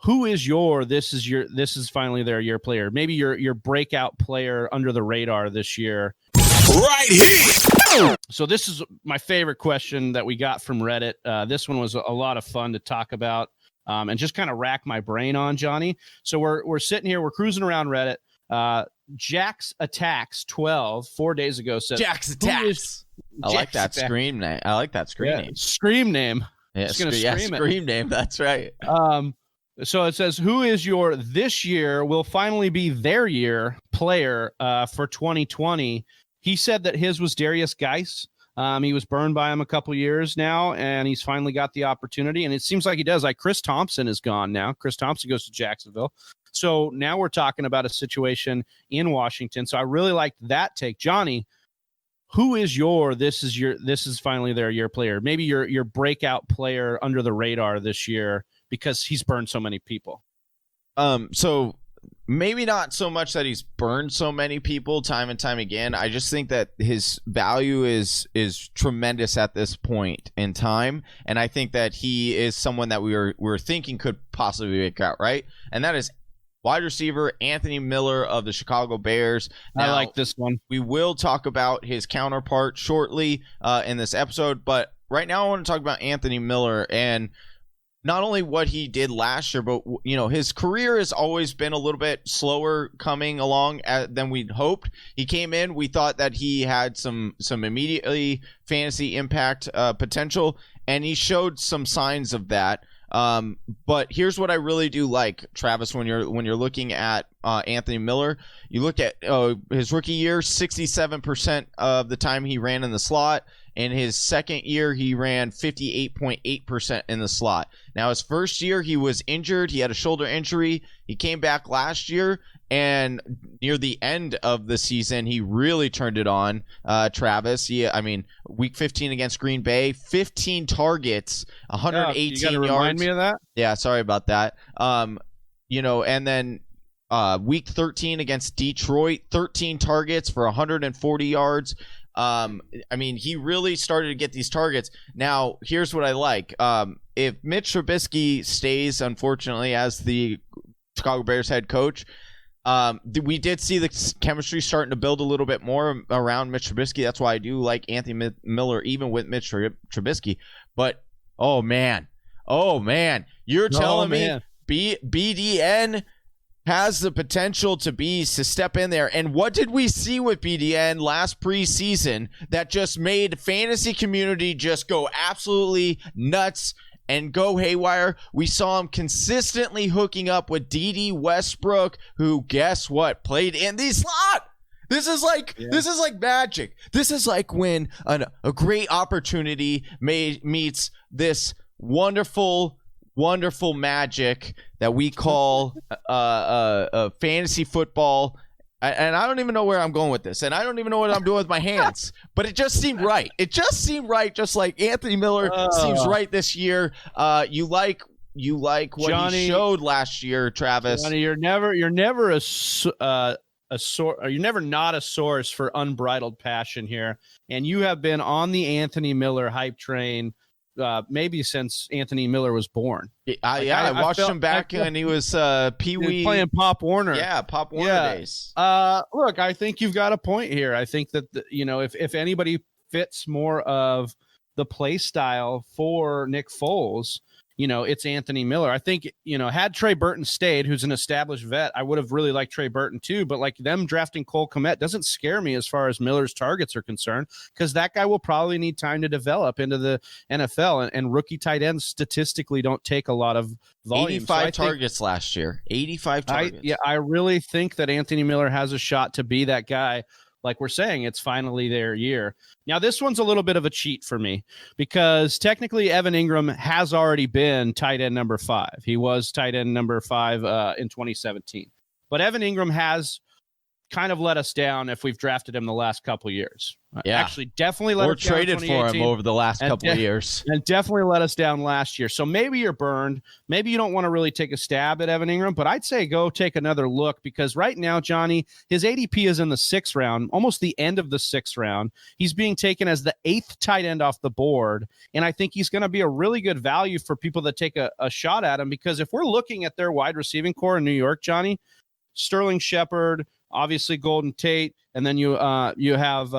who is this is finally their year player, maybe your breakout player under the radar this year? Right here. So this is my favorite question that we got from Reddit. This one was a lot of fun to talk about and just kind of rack my brain on, Johnny. So we're sitting here, we're cruising around Reddit. Jax Attacks 12 4 days ago said Jax Attacks. I like that scream name. I like that screen name. Scream name. Yeah, scream name. That's right. So it says, who is your this year will finally be their year player for 2020? He said that his was Darius Geis. He was burned by him a couple years now, and he's finally got the opportunity. And it seems like he does. Like Chris Thompson is gone now. Chris Thompson goes to Jacksonville. So now we're talking about a situation in Washington. So I really liked that take. Johnny, who is this is finally their year player? Maybe your breakout player under the radar this year because he's burned so many people. So maybe not so much that he's burned so many people time and time again. I just think that his value is tremendous at this point in time, and I think that he is someone that we're thinking could possibly break out, right? And that is wide receiver Anthony Miller of the Chicago Bears. Now, I like this one. We will talk about his counterpart shortly in this episode, but right now I want to talk about Anthony Miller and not only what he did last year, but his career has always been a little bit slower coming along than we'd hoped. He came in, we thought that he had some immediately fantasy impact potential, and he showed some signs of that. But here's what I really do like, Travis, when you're looking at Anthony Miller. You look at his rookie year, 67% of the time he ran in the slot. In his second year, he ran 58.8% in the slot. Now, his first year, he was injured. He had a shoulder injury. He came back last year, and near the end of the season, he really turned it on, Travis. Week 15 against Green Bay, 15 targets, 118 yards. You remind me of that? Yeah, sorry about that. And then week 13 against Detroit, 13 targets for 140 yards. He really started to get these targets. Now, here's what I like. If Mitch Trubisky stays, unfortunately, as the Chicago Bears head coach, we did see the chemistry starting to build a little bit more around Mitch Trubisky. That's why I do like Anthony Miller, even with Mitch Trubisky. But, oh, man, you're telling me BDN has the potential to step in there. And what did we see with BDN last preseason that just made fantasy community just go absolutely nuts and go haywire? We saw him consistently hooking up with D.D. Westbrook, who, guess what, played in the slot. This is like magic. This is like when a great opportunity meets this wonderful magic that we call fantasy football. And I don't even know where I'm going with this, and I don't even know what I'm doing with my hands, but it just seemed right. Just like Anthony Miller seems right this year. You like what Johnny, he showed last year, Travis. Johnny, you're never not a source for unbridled passion here, and you have been on the Anthony Miller hype train maybe since Anthony Miller was born. I watched him back when he was Pee-wee playing Pop Warner. Yeah, Pop Warner days. Look, I think you've got a point here. I think that if anybody fits more of the play style for Nick Foles, it's Anthony Miller. I think, had Trey Burton stayed, who's an established vet, I would have really liked Trey Burton too. But like them drafting Cole Kmet doesn't scare me as far as Miller's targets are concerned, because that guy will probably need time to develop into the NFL. And rookie tight ends statistically don't take a lot of volume. 85 targets last year. 85 targets. I really think that Anthony Miller has a shot to be that guy. Like we're saying, it's finally their year. Now, this one's a little bit of a cheat for me because technically Evan Engram has already been tight end number 5. He was tight end number 5 in 2017. But Evan Engram has kind of let us down if we've drafted him the last couple years. Yeah. Actually, definitely let Or us down in traded for him 2018. over the last couple of years. And definitely let us down last year. So maybe you're burned. Maybe you don't want to really take a stab at Evan Engram, but I'd say go take another look, because right now, Johnny, his ADP is in the 6th round, almost the end of the 6th round. He's being taken as the 8th tight end off the board, and I think he's going to be a really good value for people that take a shot at him, because if we're looking at their wide receiving core in New York, Johnny, Sterling Shepard, obviously Golden Tate, and then you have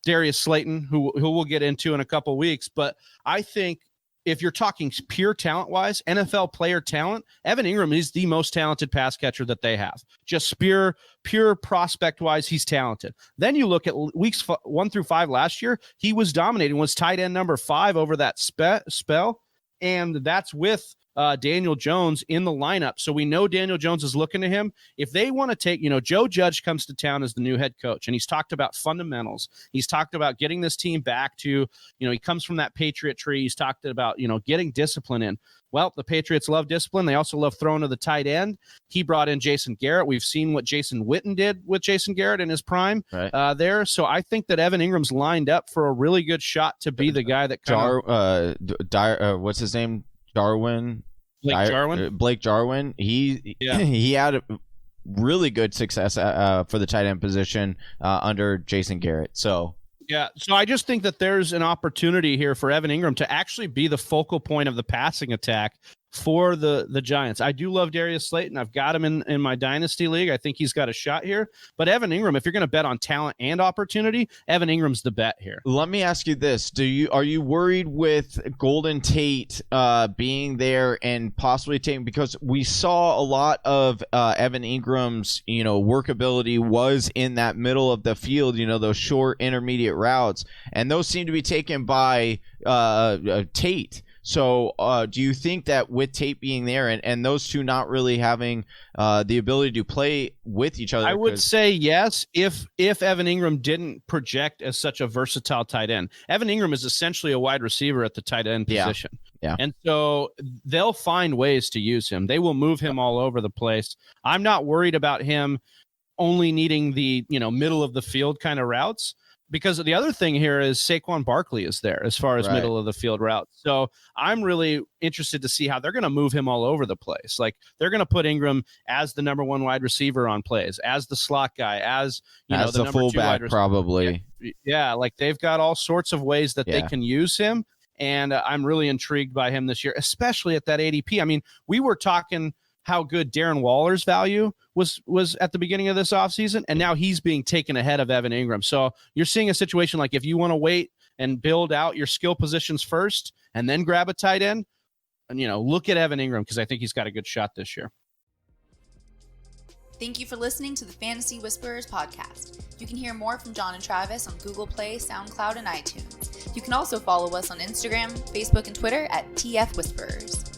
Darius Slayton, who we'll get into in a couple weeks. But I think if you're talking pure talent-wise, NFL player talent, Evan Engram is the most talented pass catcher that they have. Just pure prospect-wise, he's talented. Then you look at weeks 1 through 5 last year, he was dominating, was tight end number 5 over that spell, and that's with Daniel Jones in the lineup. So we know Daniel Jones is looking to him. If they want to take, Joe Judge comes to town as the new head coach, and he's talked about fundamentals. He's talked about getting this team back to, he comes from that Patriot tree. He's talked about, getting discipline in. Well, the Patriots love discipline. They also love throwing to the tight end. He brought in Jason Garrett. We've seen what Jason Witten did with Jason Garrett in his prime there. So I think that Evan Ingram's lined up for a really good shot to be the guy that what's his name? Jarwin. Blake Jarwin. He had a really good success for the tight end position under Jason Garrett. So I just think that there's an opportunity here for Evan Engram to actually be the focal point of the passing attack for the Giants. I do love Darius Slayton. I've got him in my dynasty league. I think he's got a shot here. But Evan Engram, if you're going to bet on talent and opportunity, Evan Ingram's the bet here. Let me ask you this: are you worried with Golden Tate being there and possibly taking, because we saw a lot of Evan Ingram's workability was in that middle of the field, those short intermediate routes, and those seem to be taken by Tate. So do you think that with Tate being there and those two not really having the ability to play with each other? I would say yes, if Evan Engram didn't project as such a versatile tight end. Evan Engram is essentially a wide receiver at the tight end position. Yeah. And so they'll find ways to use him. They will move him all over the place. I'm not worried about him only needing the middle of the field kind of routes, because the other thing here is Saquon Barkley is there as far as middle of the field routes. So I'm really interested to see how they're going to move him all over the place. Like they're going to put Engram as the number 1 wide receiver on plays, as the slot guy, as the number fullback, 2 probably. Yeah, like they've got all sorts of ways that they can use him. And I'm really intrigued by him this year, especially at that ADP. I mean, we were talking how good Darren Waller's value was at the beginning of this offseason, and now he's being taken ahead of Evan Engram. So you're seeing a situation like if you want to wait and build out your skill positions first and then grab a tight end, and look at Evan Engram, because I think he's got a good shot this year. Thank you for listening to the Fantasy Whisperers podcast. You can hear more from John and Travis on Google Play, SoundCloud, and iTunes. You can also follow us on Instagram, Facebook, and Twitter at TF Whisperers.